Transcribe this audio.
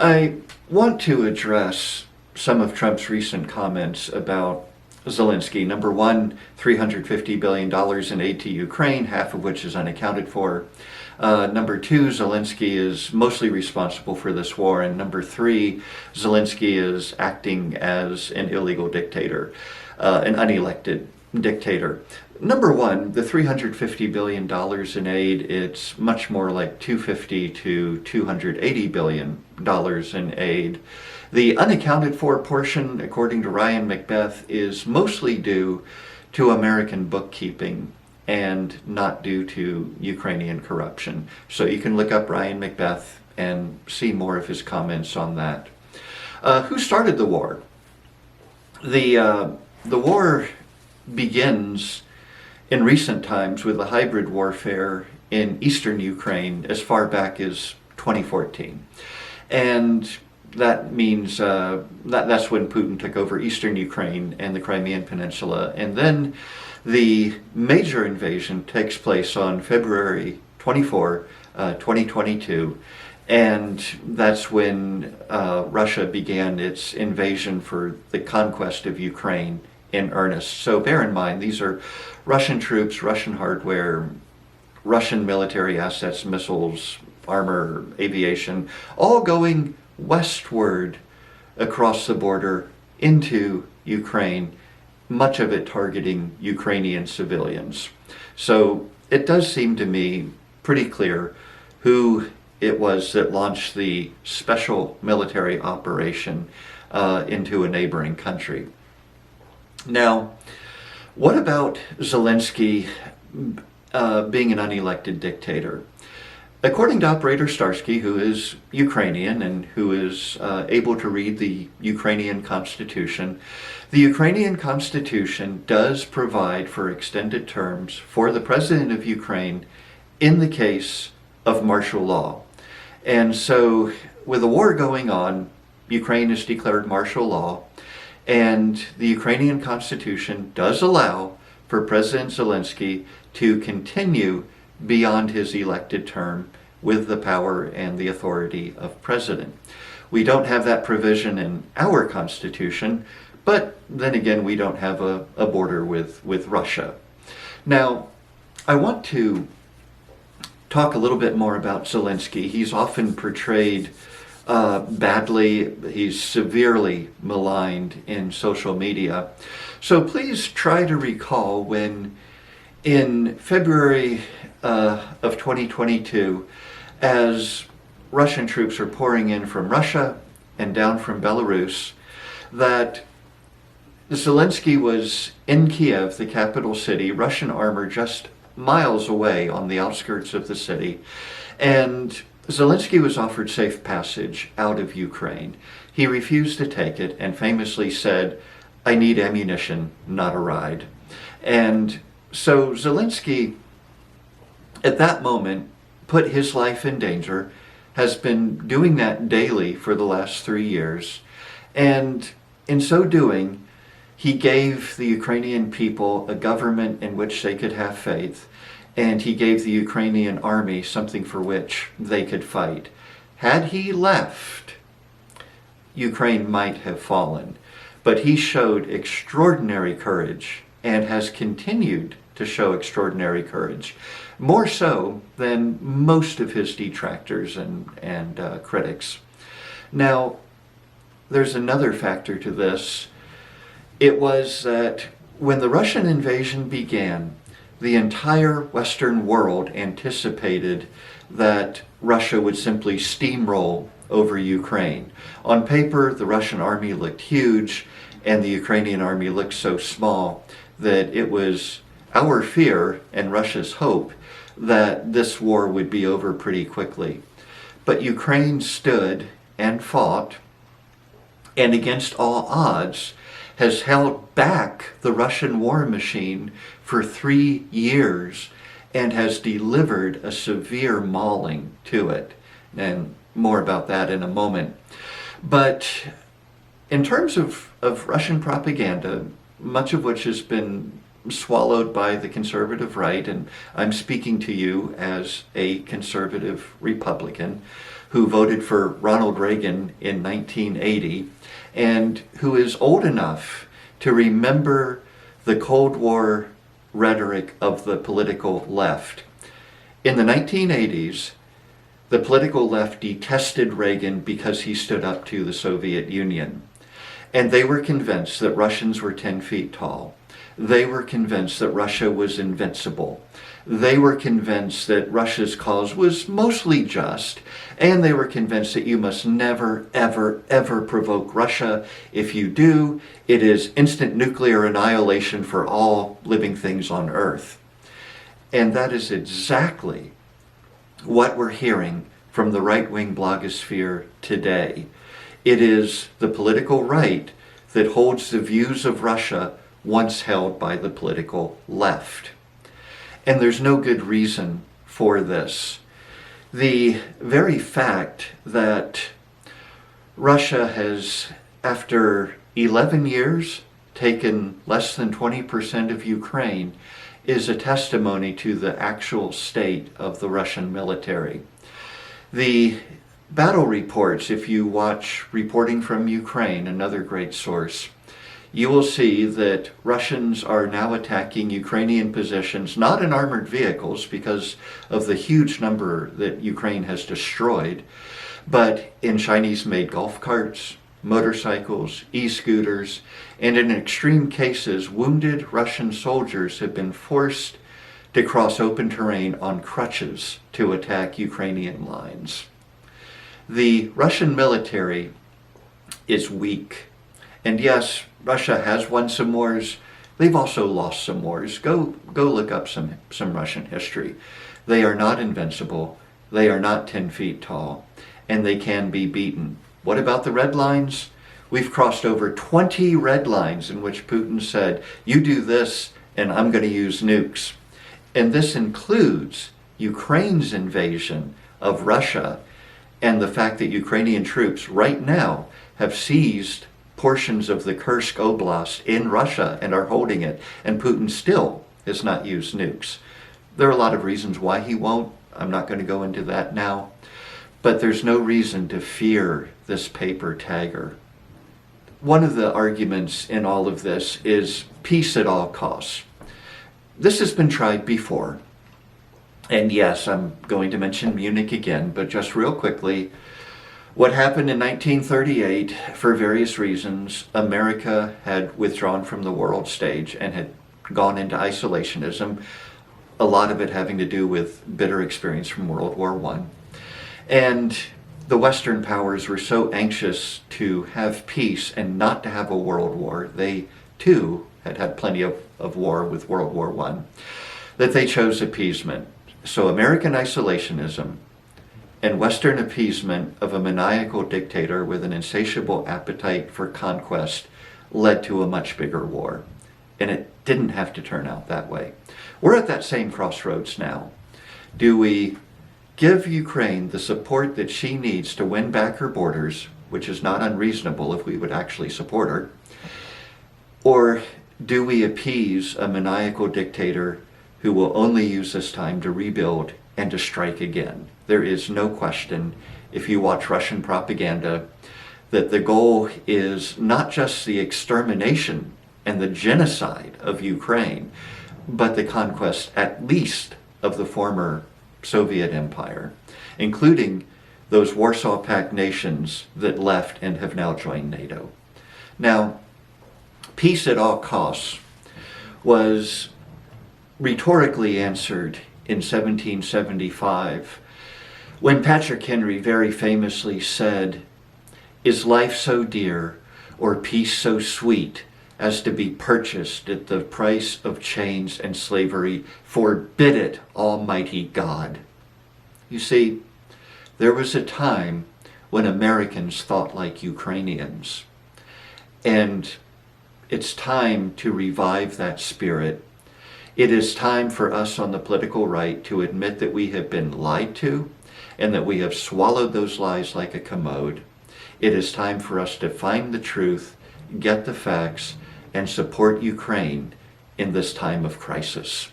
I want to address some of Trump's recent comments about Zelensky. Number one, $350 billion in aid to Ukraine, half of which is unaccounted for. Number two, Zelensky is mostly responsible for this war. And number three, Zelensky is acting as an illegal dictator, an unelected dictator. Number one, the $350 billion in aid, it's much more like $250 to $280 billion in aid. The unaccounted for portion, according to Ryan Macbeth, is mostly due to American bookkeeping and not due to Ukrainian corruption. So you can look up Ryan Macbeth and see more of his comments on that. Who started the war? The war begins in recent times with a hybrid warfare in eastern Ukraine as far back as 2014. And that means that's when Putin took over eastern Ukraine and the Crimean Peninsula. And then the major invasion takes place on February 24, 2022. And that's when Russia began its invasion for the conquest of Ukraine in earnest. So bear in mind, these are Russian troops, Russian hardware, Russian military assets, missiles, armor, aviation, all going westward across the border into Ukraine, much of it targeting Ukrainian civilians. So it does seem to me pretty clear who it was that launched the special military operation into a neighboring country. Now, what about Zelensky being an unelected dictator? According to Operator Starsky, who is Ukrainian and who is able to read the Ukrainian Constitution, the Ukrainian Constitution does provide for extended terms for the President of Ukraine in the case of martial law. And so, with the war going on, Ukraine has declared martial law, and the Ukrainian Constitution does allow for President Zelensky to continue beyond his elected term with the power and the authority of president. We don't have that provision in our Constitution, but then again, we don't have a border with Russia. Now, I want to talk a little bit more about Zelensky. He's often portrayed badly. He's severely maligned in social media. So please try to recall when in February of 2022, as Russian troops are pouring in from Russia and down from Belarus, that Zelensky was in Kiev, the capital city, Russian armor just miles away on the outskirts of the city, and Zelensky was offered safe passage out of Ukraine. He refused to take it and famously said, "I need ammunition, not a ride." And so Zelensky, at that moment, put his life in danger, has been doing that daily for the last 3 years, and in so doing, he gave the Ukrainian people a government in which they could have faith, and he gave the Ukrainian army something for which they could fight. Had he left, Ukraine might have fallen, but he showed extraordinary courage and has continued to show extraordinary courage, more so than most of his detractors and critics. Now, there's another factor to this. It was that when the Russian invasion began, the entire Western world anticipated that Russia would simply steamroll over Ukraine. On paper, the Russian army looked huge, and the Ukrainian army looked so small that it was our fear and Russia's hope that this war would be over pretty quickly. But Ukraine stood and fought, and against all odds, has held back the Russian war machine for 3 years and has delivered a severe mauling to it. And more about that in a moment. But in terms of Russian propaganda, much of which has been swallowed by the conservative right, and I'm speaking to you as a conservative Republican, who voted for Ronald Reagan in 1980 and who is old enough to remember the Cold War rhetoric of the political left. In the 1980s, the political left detested Reagan because he stood up to the Soviet Union. And they were convinced that Russians were 10 feet tall. They were convinced that Russia was invincible. They were convinced that Russia's cause was mostly just. And they were convinced that you must never, ever, ever provoke Russia. If you do, it is instant nuclear annihilation for all living things on Earth. And that is exactly what we're hearing from the right-wing blogosphere today. It is the political right that holds the views of Russia once held by the political left. And there's no good reason for this. The very fact that Russia has, after 11 years, taken less than 20% of Ukraine is a testimony to the actual state of the Russian military. The battle reports, if you watch Reporting from Ukraine, another great source, you will see that Russians are now attacking Ukrainian positions, not in armored vehicles because of the huge number that Ukraine has destroyed, but in Chinese-made golf carts, motorcycles, e-scooters, and in extreme cases, wounded Russian soldiers have been forced to cross open terrain on crutches to attack Ukrainian lines. The Russian military is weak. And yes, Russia has won some wars. They've also lost some wars. Go look up some Russian history. They are not invincible. They are not 10 feet tall. And they can be beaten. What about the red lines? We've crossed over 20 red lines in which Putin said, you do this and I'm going to use nukes. And this includes Ukraine's invasion of Russia and the fact that Ukrainian troops right now have seized portions of the Kursk Oblast in Russia and are holding it. And Putin still has not used nukes. There are a lot of reasons why he won't. I'm not going to go into that now. But there's no reason to fear this paper tagger. One of the arguments in all of this is peace at all costs. This has been tried before. And yes, I'm going to mention Munich again, but just real quickly, what happened in 1938, for various reasons, America had withdrawn from the world stage and had gone into isolationism, a lot of it having to do with bitter experience from World War I. And the Western powers were so anxious to have peace and not to have a world war, they too had had plenty of war with World War I, that they chose appeasement. So American isolationism and Western appeasement of a maniacal dictator with an insatiable appetite for conquest led to a much bigger war. And it didn't have to turn out that way. We're at that same crossroads now. Do we give Ukraine the support that she needs to win back her borders, which is not unreasonable if we would actually support her, or do we appease a maniacal dictator who will only use this time to rebuild and to strike again? There is no question, if you watch Russian propaganda, that the goal is not just the extermination and the genocide of Ukraine, but the conquest at least of the former Soviet Empire, including those Warsaw Pact nations that left and have now joined NATO. Now, peace at all costs was rhetorically answered in 1775 when Patrick Henry very famously said, "Is life so dear or peace so sweet as to be purchased at the price of chains and slavery? Forbid it, Almighty God." You see, there was a time when Americans thought like Ukrainians. And it's time to revive that spirit. It is time for us on the political right to admit that we have been lied to and that we have swallowed those lies like a commode. It is time for us to find the truth, get the facts, and support Ukraine in this time of crisis.